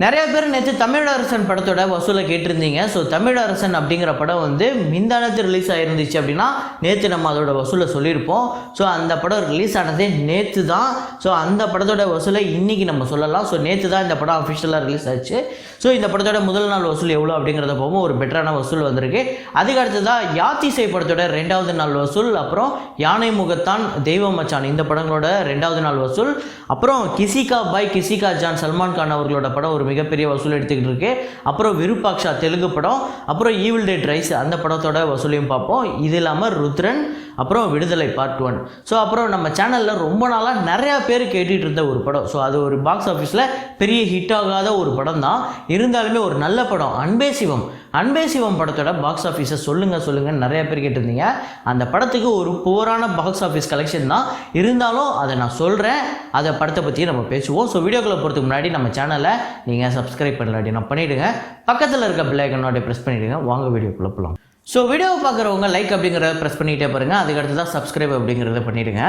நிறைய பேர் நேற்று தமிழரசன் படத்தோட வசூலை கேட்டிருந்தீங்க. ஸோ தமிழரசன் அப்படிங்கிற படம் வந்து மிந்தானத்து ரிலீஸ் ஆகிருந்துச்சு அப்படின்னா நேற்று நம்ம அதோட வசூலை சொல்லியிருப்போம். ஸோ அந்த படம் ரிலீஸ் ஆனதே நேற்று தான். ஸோ அந்த படத்தோட வசூலை இன்றைக்கி நம்ம சொல்லலாம். ஸோ நேற்று தான் இந்த படம் அஃபிஷியலாக ரிலீஸ் ஆச்சு. ஸோ இந்த படத்தோட முதல் நாள் வசூல் எவ்வளோ அப்படிங்கிறத போகும் ஒரு பெட்டரான வசூல் வந்திருக்கு. அதுக்கு அடுத்ததாக யாத்திசை படத்தோட 2வது நாள் வசூல், அப்புறம் யானை முகத்தான், தெய்வ மச்சான் இந்த படங்களோட 2வது நாள் வசூல், அப்புறம் கிசிகா பாய் கிசிகா ஜான் சல்மான் கான் அவர்களோட படம் ஒரு மிகப்பெரிய வசூல் எடுத்துக்கிட்டு இருக்கு. அப்புறம் விருப்பாக்ஷா தெலுங்கு படம், அப்புறம் ஈவில் டெட் ரைஸ் அந்த படத்தோட வசூலையும் பார்ப்போம். இது இல்லாமல் ருத்ரன், அப்புறம் விடுதலை பார்ட் 1. ஸோ அப்புறம் நம்ம சேனலில் ரொம்ப நாளாக நிறையா பேர் கேட்டுட்டு இருந்த ஒரு படம். ஸோ அது ஒரு பாக்ஸ் ஆஃபீஸில் பெரிய ஹிட் ஆகாத ஒரு படம் தான், இருந்தாலுமே ஒரு நல்ல படம். அன்பே சிவம். அன்பே சிவம் படத்தோட பாக்ஸ் ஆஃபீஸை சொல்லுங்கன்னு நிறைய பேர் கேட்டிருந்தீங்க. அந்த படத்துக்கு ஒரு புவரான பாக்ஸ் ஆஃபீஸ் கலெக்ஷன் தான், இருந்தாலும் அதை நான் சொல்கிறேன். அதை படத்தை பற்றி நம்ம பேசுவோம். ஸோ வீடியோக்குள்ளே போகிறதுக்கு முன்னாடி நம்ம சேனலை நீங்கள் சப்ஸ்கிரைப் பண்ணலாட்டி நான் பண்ணிவிடுங்க. பக்கத்தில் இருக்க பெல் ஐக்கனோட ப்ரெஸ் பண்ணிவிடுங்க. வாங்க வீடியோக்குள்ளே போகலாம். ஸோ வீடியோவை பார்க்குறவங்க லைக் அப்படிங்கிறத ப்ரெஸ் பண்ணிகிட்டே பாருங்கள். அதுக்கடுத்து தான் சப்ஸ்கிரைப் அப்படிங்கிறத பண்ணிவிடுங்க.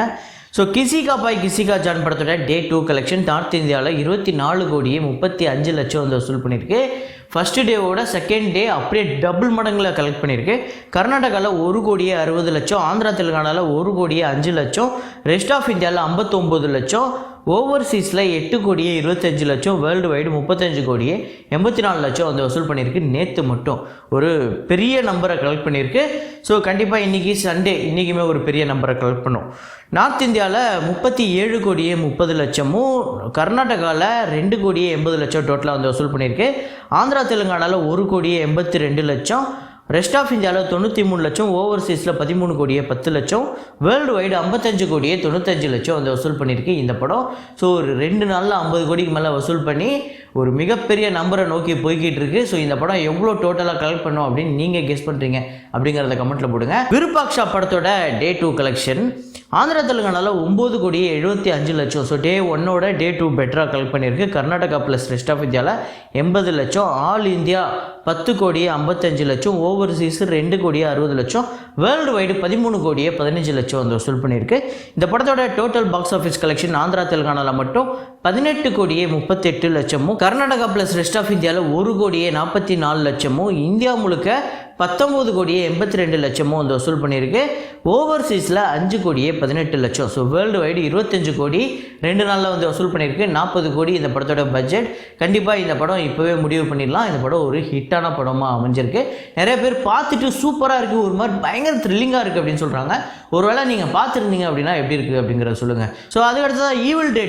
ஸோ கிசிகா பாய் கிசிகா ஜான் படத்தோட டே 2 கலெக்ஷன் நார்த் இந்தியாவில் 24,35,00,000 வந்து வசூல் பண்ணியிருக்கு. ஃபஸ்ட்டு டேவோட செகண்ட் டே அப்படியே டபுள் மடங்கில் கலெக்ட் பண்ணியிருக்கு. கர்நாடகாவில் 1,60,00,000, ஆந்திரா தெலுங்கானாவில் 1,05,00,000, ரெஸ்ட் ஆஃப் இந்தியாவில் 59,00,000, ஓவர்சீஸில் 8,25,00,000, வேர்ல்டு வைடு 35,84,00,000 வந்து வசூல் பண்ணியிருக்கு. நேற்று மட்டும் ஒரு பெரிய நம்பரை கலெக்ட் பண்ணியிருக்கு. ஸோ கண்டிப்பாக இன்றைக்கி சண்டே, இன்றைக்குமே ஒரு பெரிய நம்பரை கலெக்ட் பண்ணும். நார்த் இந்தியாவில் 37,30,00,000, கர்நாடகாவில் 2,80,00,000 டோட்டலாக வந்து வசூல் பண்ணியிருக்கு. ஆந்திரா தெலுங்கானாவில் 1,82,00,000, ரெஸ்ட் ஆஃப் இந்தியாவில் 93,00,000, ஓவர்சீஸில் 13,10,00,000, வேர்ல்டு வைடு 55,95,00,000 வந்து வசூல் பண்ணியிருக்கு இந்த படம். ஸோ ஒரு 2 நாளில் 50 கோடிக்கு மேலே வசூல் பண்ணி ஒரு மிகப்பெரிய நம்பரை நோக்கி போய்கிட்டு இருக்கு. ஸோ இந்த படம் எவ்வளோ டோட்டலாக கலெக்ட் பண்ணும் அப்படின்னு நீங்கள் கெஸ் பண்ணுறீங்க அப்படிங்கிறத கமெண்ட்டில் போடுங்க. விருப்பாக்ஷா படத்தோட டே 2 கலெக்ஷன் ஆந்திரா தெலுங்கானாவில் 9,75,00,000. ஸோ டே 1ஓட டே 2 பெட்டராக கலெக்ட் பண்ணியிருக்கு. கர்நாடகா ப்ளஸ் ரெஸ்ட் ஆஃப் இந்தியாவில் 80,00,000, all India 10,55,00,000, Overseas 2,60,00,000, world wide 13,15,00,000 வந்து வசூல் பண்ணியிருக்கு. இந்த படத்தோட total box office collection Andhra தெலுங்கானாவில் மட்டும் 18,38,00,000, கர்நாடகா ப்ளஸ் ரெஸ்ட் ஆஃப் இந்தியாவில் 1,44,00,000, இந்தியா முழுக்க 19,82,00,000 வந்து வசூல் பண்ணியிருக்கு. ஓவர்சீஸில் 5,18,00,000. ஸோ வேர்ல்டு வைடு 25 கோடி 2 நாளில் வந்து வசூல் பண்ணியிருக்கு. 40 கோடி இந்த படத்தோட பட்ஜெட். கண்டிப்பாக இந்த படம் இப்போவே முடிவு பண்ணிடலாம். இந்த படம் ஒரு ஹிட்டான படமாக அமைஞ்சிருக்கு. நிறைய பேர் பார்த்துட்டு சூப்பராக இருக்குது, ஒரு மாதிரி பயங்கர த்ரில்லிங்காக இருக்குது அப்படின்னு சொல்கிறாங்க. ஒருவேளை நீங்கள் பார்த்துருந்தீங்க அப்படின்னா எப்படி இருக்குது அப்படிங்கிறத சொல்லுங்கள். ஸோ அதுக்கடுத்ததான் ஈவில் டே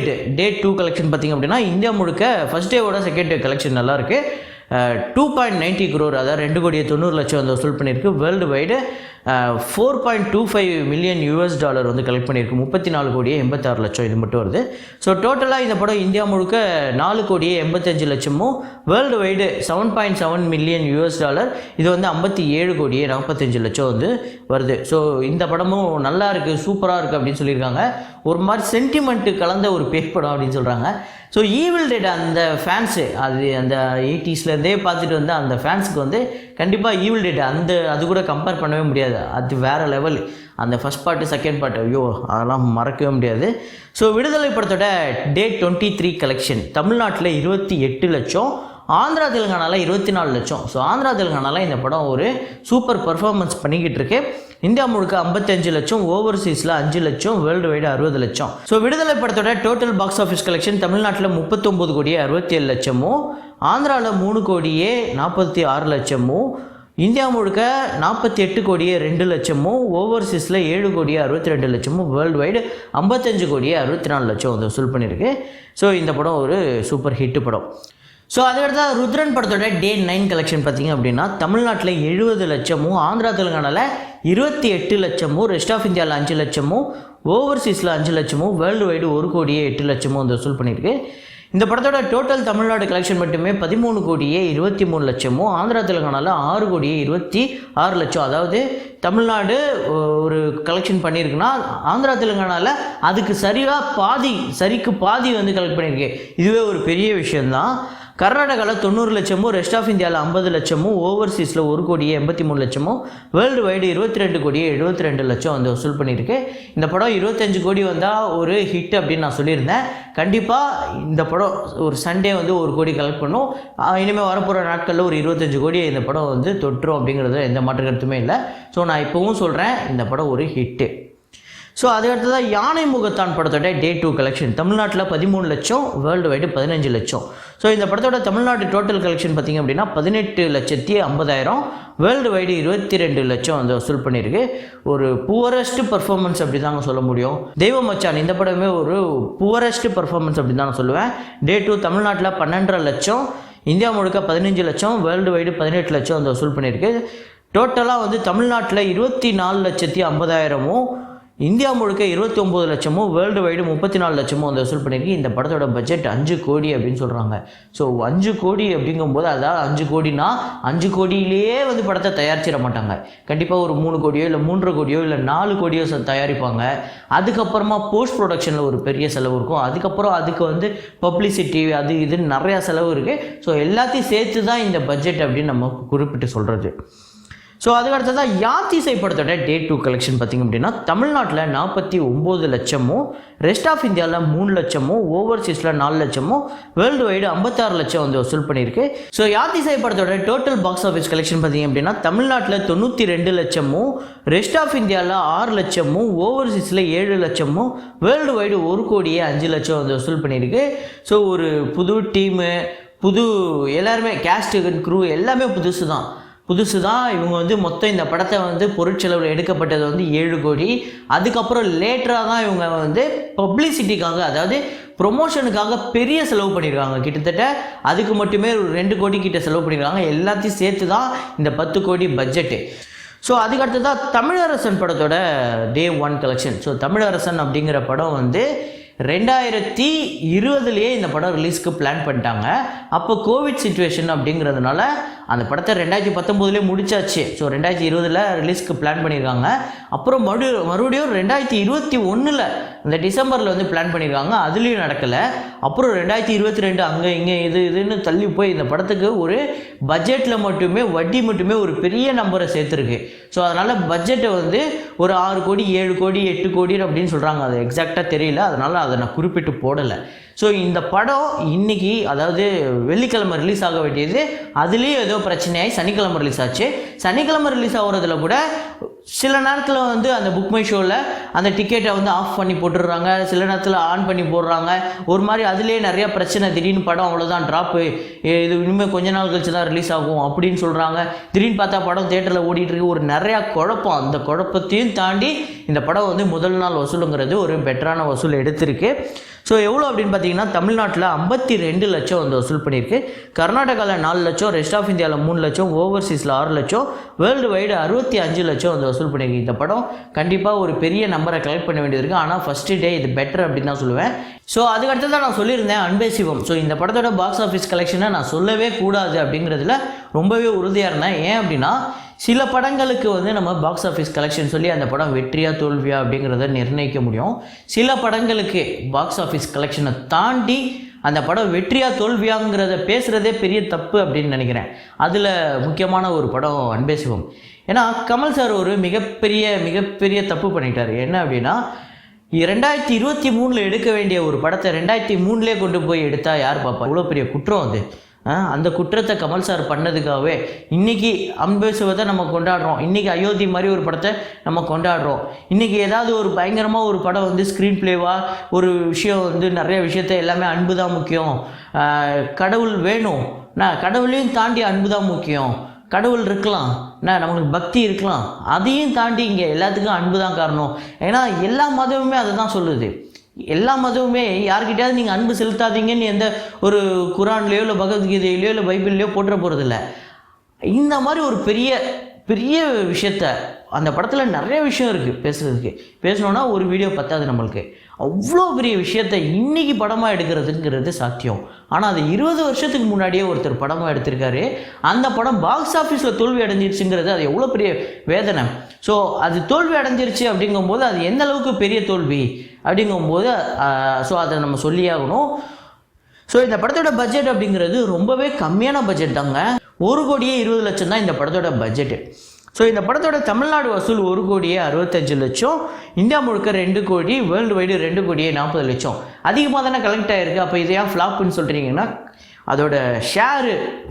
2 கலெக்ஷன் பார்த்திங்க அப்படின்னா இந்தியா முழுக்க ஃபஸ்ட் டேவோட செகண்ட் டே கலெக்ஷன் நல்லாயிருக்கு. 2.90 crore, அதாவது 2,90,00,000 வந்து வசூல் பண்ணியிருக்கு. வேர்ல்டு வைடு $4.25 million வந்து கலெக்ட் பண்ணியிருக்கு. 34,86,00,000 இது மட்டும் வருது. ஸோ டோட்டலாக இந்த படம் இந்தியா முழுக்க 4,85,00,000, வேர்ல்டு வைடு $7.7 million, இது வந்து 57,45,00,000 வந்து வருது. ஸோ இந்த படமும் நல்லா இருக்குது, சூப்பராக இருக்குது அப்படின்னு சொல்லியிருக்காங்க. ஒரு மாதிரி சென்டிமெண்ட்டு கலந்த ஒரு பேய் படம் அப்படின்னு சொல்கிறாங்க. ஸோ ஈவில் டெட் அந்த ஃபேன்ஸு, அது அந்த 80ஸ்லேருந்தே பார்த்துட்டு வந்து அந்த ஃபேன்ஸுக்கு வந்து கண்டிப்பாக ஈவில் டெட் அது கூட கம்பேர் பண்ணவே முடியாது. அது வேறு லெவல். அந்த ஃபஸ்ட் பார்ட்டு செகண்ட் பார்ட் ஐயோ அதெல்லாம் மறக்கவே முடியாது. ஸோ விடுதலை படத்தோட டே 23 கலெக்ஷன் தமிழ்நாட்டில் 28,00,000, ஆந்திரா தெலுங்கானாவில் 24,00,000. ஸோ ஆந்திரா தெலுங்கானாவில் இந்த படம் ஒரு சூப்பர் பர்ஃபார்மன்ஸ் பண்ணிக்கிட்டு இருக்கு. இந்தியா முழுக்க 55,00,000, ஓவர்சீஸில் 5,00,000, வேர்ல்டு வைடு 60,00,000. ஸோ விடுதலை படத்தோட டோட்டல் பாக்ஸ் ஆஃபீஸ் கலெக்ஷன் தமிழ்நாட்டில் 39,67,00,000, ஆந்திராவில் 3,46,00,000, இந்தியா முழுக்க 48,02,00,000, ஓவர்சீஸில் 7,62,00,000, வேர்ல்டு வைடு 55,64,00,000 வந்து வசூல் பண்ணியிருக்கு. ஸோ இந்த படம் ஒரு சூப்பர் ஹிட்டு படம். ஸோ அதுக்கடுத்த ருத்ரன் படத்தோட டே 9 கலெக்ஷன் பார்த்திங்க அப்படின்னா தமிழ்நாட்டில் 70,00,000, ஆந்திரா தெலுங்கானாவில் 28,00,000, ரெஸ்ட் ஆஃப் இந்தியாவில் 5,00,000, ஓவர்சீஸில் 5,00,000, வேர்ல்டு வைடு 1,08,00,000 வந்து வசூல் பண்ணியிருக்கு. இந்த படத்தோட டோட்டல் தமிழ்நாடு கலெக்ஷன் மட்டுமே 13,23,00,000, ஆந்திரா தெலுங்கானாவில் 6,26,00,000. அதாவது தமிழ்நாடு ஒரு கலெக்ஷன் பண்ணியிருக்குன்னா ஆந்திரா தெலுங்கானாவில் அதுக்கு சரிக்கு பாதி வந்து கலெக்ட் பண்ணியிருக்கு. இதுவே ஒரு பெரிய விஷயந்தான். கர்நாடகாவில் 90 லட்சமும், ரெஸ்ட் ஆஃப் இந்தியாவில் 50 லட்சமும், ஓவர்சீஸில் 1,83,00,000 லட்சமும், வேர்ல்டு வைடு 22,72 லட்சம் வந்து வசூல் பண்ணியிருக்கு. இந்த படம் 25 கோடி வந்தால் ஒரு ஹிட் அப்படின்னு நான் சொல்லியிருந்தேன். கண்டிப்பாக இந்த படம் ஒரு சண்டே வந்து 1 கோடி கலெக்ட் பண்ணும். இனிமேல் வரப்போகிற நாட்களில் ஒரு 25 கோடி இந்த படம் வந்து தொட்டுரும் அப்படிங்கிறது எந்த மாற்று கருத்துமே இல்லை. ஸோ நான் இப்போவும் சொல்கிறேன், இந்த படம் ஒரு ஹிட்டு. ஸோ அதுக்கடுத்ததான் யானை முகத்தான் படத்தோட டே 2 கலெக்ஷன் தமிழ்நாட்டில் 13 லட்சம், வேர்ல்டு வைடு 15 லட்சம். ஸோ இந்த படத்தோட தமிழ்நாட்டு டோட்டல் கலெக்ஷன் பார்த்திங்க அப்படின்னா 18,50,000, வேர்ல்டு வைடு 22 லட்சம் வந்து வசூல் பண்ணியிருக்கு. ஒரு புவரஸ்ட் பர்ஃபார்மன்ஸ் அப்படி தாங்க சொல்ல முடியும். தெய்வ மச்சான் இந்த படமே ஒரு புவரஸ்ட் பர்ஃபார்மன்ஸ் அப்படி தான் நான் சொல்லுவேன். டே 2 தமிழ்நாட்டில் 12.5 லட்சம், இந்தியா முழுக்க 15 லட்சம், வேர்ல்டு வைடு 18 லட்சம் வந்து வசூல் பண்ணியிருக்கு. டோட்டலாக வந்து தமிழ்நாட்டில் 24,50,000, இந்தியா முழுக்க 29 லட்சமும், வேர்ல்டு வைடு 34 லட்சமும் வந்து வசூல் பண்ணியிருக்கு. இந்த படத்தோட பட்ஜெட் 5 கோடி அப்படின்னு சொல்கிறாங்க. ஸோ 5 கோடி அப்படிங்கும்போது, அதாவது 5 கோடினா 5 கோடியிலேயே வந்து படத்தை தயாரிச்சிட மாட்டாங்க. கண்டிப்பாக ஒரு 3 கோடியோ இல்லை 3.5 கோடியோ இல்லை 4 கோடியோ தயாரிப்பாங்க. அதுக்கப்புறமா போஸ்ட் ப்ரொடக்ஷனில் ஒரு பெரிய செலவு இருக்கும். அதுக்கப்புறம் அதுக்கு வந்து பப்ளிசிட்டி அது இதுன்னு நிறையா செலவு இருக்குது. ஸோ எல்லாத்தையும் சேர்த்து தான் இந்த பட்ஜெட் அப்படின்னு நம்ம குறிப்பிட்டு சொல்கிறது. ஸோ அதுக்கடுத்ததான் யாத்திசை படத்தோட டே 2 கலெக்ஷன் பார்த்திங்க அப்படின்னா தமிழ்நாட்டில் 49 லட்சமும், ரெஸ்ட் ஆஃப் இந்தியாவில் 3 லட்சமும், ஓவர்சீஸில் 4 லட்சமும், வேர்ல்டு வைடு 56 லட்சம் வந்து வசூல் பண்ணியிருக்கு. ஸோ யாத்திசை படத்தோட டோட்டல் பாக்ஸ் ஆஃபீஸ் கலெக்ஷன் பார்த்திங்க அப்படின்னா தமிழ்நாட்டில் 92 லட்சமும், ரெஸ்ட் ஆஃப் இந்தியாவில் 6 லட்சமும், ஓவர்சீஸில் 7 லட்சமும், வேர்ல்டு வைடு 1,05 லட்சம் வந்து வசூல் பண்ணியிருக்கு. ஸோ ஒரு புது டீமு, புது எல்லாருமே கேஸ்ட்டு க்ரூ எல்லாமே புதுசு தான். இவங்க வந்து மொத்தம் இந்த படத்தை வந்து பொருட்செலவில் எடுக்கப்பட்டது வந்து 7 கோடி. அதுக்கப்புறம் லேட்டராக தான் இவங்க வந்து பப்ளிசிட்டிக்காக, அதாவது ப்ரொமோஷனுக்காக பெரிய செலவு பண்ணியிருக்காங்க. கிட்டத்தட்ட அதுக்கு மட்டுமே ஒரு 2 கோடி கிட்ட செலவு பண்ணியிருக்காங்க. எல்லாத்தையும் சேர்த்து தான் இந்த 10 கோடி பட்ஜெட்டு. ஸோ அதுக்கடுத்து தான் தமிழரசன் படத்தோட டே 1 கலெக்ஷன். ஸோ தமிழரசன் அப்படிங்கிற படம் வந்து 2020 இந்த படம் ரிலீஸ்க்கு பிளான் பண்ணிட்டாங்க. அப்போ கோவிட் சிச்சுவேஷன் அப்படிங்கிறதுனால அந்த படத்தை 2019 முடிச்சாச்சு. ஸோ 2020 ரிலீஸ்க்கு பிளான் பண்ணியிருக்காங்க. அப்புறம் மறுபடியும் 2021 இந்த டிசம்பரில் வந்து பிளான் பண்ணியிருக்காங்க. அதுலேயும் நடக்கலை. அப்புறம் 2022 அங்கே இங்கே இதுன்னு தள்ளி போய் இந்த படத்துக்கு ஒரு பட்ஜெட்டில் மட்டுமே வட்டி மட்டுமே ஒரு பெரிய நம்பரை சேர்த்துருக்கு. ஸோ அதனால் பட்ஜெட்டை வந்து ஒரு 6 கோடி 7 கோடி 8 கோடி அப்படின்னு சொல்கிறாங்க. அது எக்ஸாக்டாக தெரியல, அதனால் அதை நான் குறிப்பிட்டு போடலை. ஸோ இந்த படம் இன்றைக்கி, அதாவது வெள்ளிக்கிழமை ரிலீஸ் ஆக வேண்டியது, அதுலேயும் ஏதோ பிரச்சனையாகி சனிக்கிழமை ரிலீஸ் ஆச்சு. சனிக்கிழமை ரிலீஸ் ஆகிறதுல கூட சில நேரத்தில் வந்து அந்த புக் மை ஷோவில் அந்த டிக்கெட்டை வந்து ஆஃப் பண்ணி போட்டுடுறாங்க, சில நேரத்தில் ஆன் பண்ணி போடுறாங்க. ஒரு மாதிரி அதுலேயே நிறையா பிரச்சனை. திடீர்னு படம் அவ்வளோதான் ட்ராப்பு, இது இனிமேல் கொஞ்ச நாள் கழிச்சு தான் ரிலீஸ் ஆகும் அப்படின்னு சொல்கிறாங்க. திடீர்னு பார்த்தா படம் தேட்டரில் ஓடிட்டுருக்கு. ஒரு நிறையா குழப்பம். அந்த குழப்பத்தையும் தாண்டி இந்த படம் வந்து முதல் நாள் வசூலுங்கிறது ஒரு பெட்டரான வசூல் எடுத்திருக்கு. ஸோ எவ்வளோ அப்படின்னு பார்த்தீங்கன்னா தமிழ்நாட்டில் 52 லட்சம் வந்து வசூல் பண்ணியிருக்கு. கர்நாடகாவில் 4 லட்சம், ரெஸ்ட் ஆஃப் இந்தியாவில் 3 லட்சம், ஓவர்சீஸில் 6 லட்சம், வேர்ல்டு வைடு 65 லட்சம் வந்து வசூல் பண்ணியிருக்கு. இந்த படம் கண்டிப்பாக ஒரு பெரிய நம்பரை கலெக்ட் பண்ண வேண்டியது இருக்குது. ஆனால் ஃபஸ்ட்டு டே இது பெட்டர் அப்படின்னு தான் சொல்லுவேன். ஸோ அதுக்கடுத்து தான் நான் சொல்லியிருந்தேன் அன்பே சிவம். ஸோ இந்த படத்தோட பாக்ஸ் ஆஃபீஸ் கலெக்ஷனை நான் சொல்லவே கூடாது அப்படிங்கிறதுல ரொம்பவே உறுதியாக இருந்தேன். ஏன் அப்படின்னா சில படங்களுக்கு வந்து நம்ம பாக்ஸ் ஆஃபீஸ் கலெக்ஷன் சொல்லி அந்த படம் வெற்றியா தோல்வியா அப்படிங்கிறத நிர்ணயிக்க முடியும். சில படங்களுக்கு பாக்ஸ் ஆஃபீஸ் கலெக்ஷனை தாண்டி அந்த படம் வெற்றியா தோல்வியாங்கிறத பேசுகிறதே பெரிய தப்பு அப்படின்னு நினைக்கிறேன். அதில் முக்கியமான ஒரு படம் அன்பே சிவம். ஏன்னா கமல் சார் ஒரு மிகப்பெரிய தப்பு பண்ணிட்டார். என்ன அப்படின்னா 2023 எடுக்க வேண்டிய ஒரு படத்தை 2003 கொண்டு போய் எடுத்தால் யார் பார்ப்பா? இவ்வளோ பெரிய குற்றம் அது. அந்த குற்றத்தை கமல் சார் பண்ணதுக்காகவே இன்றைக்கி அன்பே சிவத்தை நம்ம கொண்டாடுறோம். இன்றைக்கி அயோத்தி மாதிரி ஒரு படத்தை நம்ம கொண்டாடுறோம். இன்றைக்கி ஏதாவது ஒரு பயங்கரமாக ஒரு படம் வந்து ஸ்க்ரீன் பிளேவாக ஒரு விஷயம் வந்து நிறைய விஷயத்த எல்லாமே அன்பு தான் முக்கியம், கடவுள் வேணும், கடவுளையும் தாண்டி அன்பு தான் முக்கியம், கடவுள் இருக்கலாம், நம்மளுக்கு பக்தி இருக்கலாம், அதையும் தாண்டி இங்கே எல்லாத்துக்கும் அன்பு தான் காரணம். ஏன்னா எல்லா மதமுமே அதை தான் சொல்லுது. எல்லா மதமுமே யார்கிட்டயாவது நீங்கள் அன்பு செலுத்தாதீங்கன்னு எந்த ஒரு குரான்லேயோ இல்லை பகவத்கீதையிலையோ இல்லை பைபிள்லையோ போட்டுற போகிறதில்ல. இந்த மாதிரி ஒரு பெரிய விஷயத்த அந்த படத்தில் நிறைய விஷயம் இருக்குது பேசணுன்னா ஒரு வீடியோ பத்தாது நம்மளுக்கு. அவ்வளோ பெரிய விஷயத்த இன்றைக்கி படமாக எடுக்கிறதுங்கிறது சாத்தியம். ஆனால் அது 20 வருஷத்துக்கு முன்னாடியே ஒருத்தர் படமாக எடுத்திருக்காரு. அந்த படம் பாக்ஸ் ஆஃபீஸில் தோல்வி அடைஞ்சிருச்சுங்கிறது அது எவ்வளோ பெரிய வேதனை. ஸோ அது தோல்வி அடைஞ்சிருச்சு அப்படிங்கும்போது அது எந்த அளவுக்கு பெரிய தோல்வி அப்படிங்கும்போது ஸோ அதை நம்ம சொல்லியாகணும். ஸோ இந்த படத்தோட பட்ஜெட் அப்படிங்கிறது ரொம்பவே கம்மியான பட்ஜெட் தாங்க. 1,20,00,000 தான் இந்த படத்தோட பட்ஜெட்டு. ஸோ இந்த படத்தோட தமிழ்நாடு வசூல் 1,65,00,000, இந்தியா முழுக்க 2 கோடி, வேர்ல்டு வைடு 2,40,00,000. அதிகமாக தானே கலெக்ட் ஆகிருக்கு. அப்போ இது ஏன் ஃப்ளாப்புன்னு சொல்கிறீங்கன்னா அதோட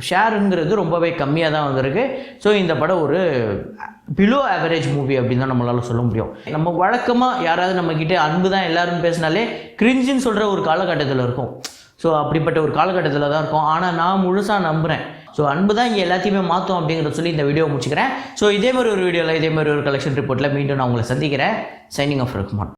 ஷேருங்கிறது ரொம்பவே கம்மியாக தான் வந்திருக்கு. ஸோ இந்த படம் ஒரு பிலோ ஆவரேஜ் மூவி அப்படின்னு தான் நம்மளால் சொல்ல முடியும். நம்ம வழக்கமாக யாராவது நம்மக்கிட்ட அன்பு தான் எல்லாரும் பேசினாலே கிரிஞ்சின்னு சொல்கிற ஒரு காலகட்டத்தில் இருக்கும். ஸோ அப்படிப்பட்ட ஒரு காலகட்டத்தில் தான் இருக்கும். ஆனால் நான் முழுசாக நம்புகிறேன். ஸோ அன்பு தான் இங்கே எல்லாத்தையுமே மாற்றும் அப்படிங்கிறத சொல்லி இந்த வீடியோ முடிச்சுக்கிறேன். ஸோ இதே மாதிரி ஒரு வீடியோவில் இதே மாதிரி ஒரு கலெக்ஷன் ரிப்போர்ட்டில் மீண்டும் நான் உங்களை சந்திக்கிறேன். Signing off Rahman.